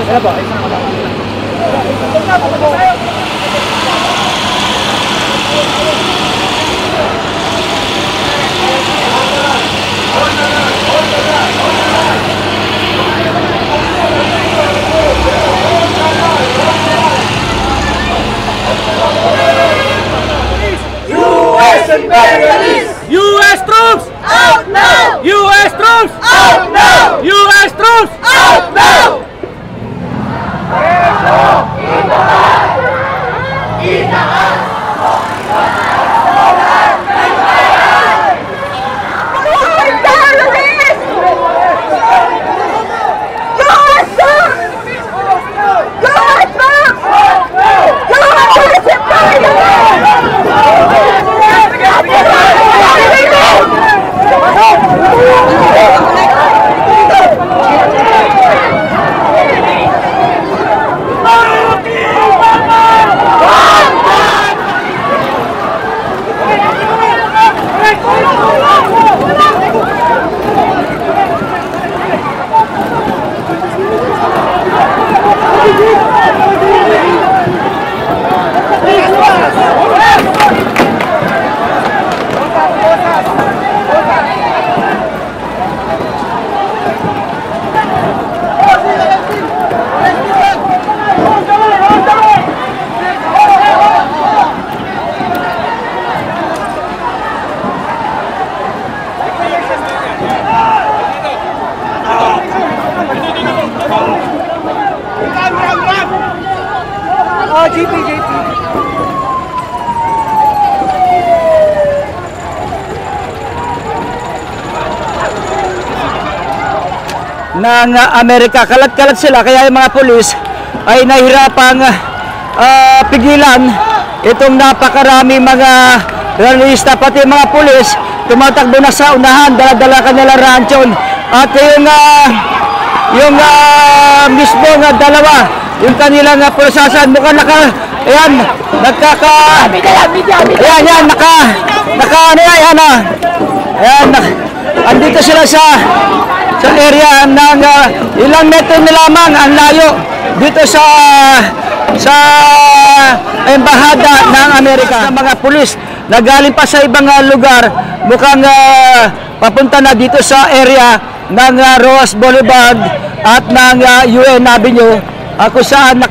Ano po? U.S. imperialists! U.S. troops! Out now! U.S. troops! Out now! U.S. troops! Out now! JP. Ng Amerika, kalat-kalat sila, kaya yung mga pulis ay nahirapang pigilan itong napakaraming mga realista, pati mga pulis tumatakbo na sa unahan, dala-dala kanila ransyon, at yung mismong dalawa, yung kanilang pulisasan, mukhang ayan, andito sila sa area ng ilang metro na lamang ang layo dito sa embahada ng Amerika. Sa mga pulis na galing pa sa ibang lugar, mukhang papunta na dito sa area ng Roas Boulevard at ng UN Avenue, kung saan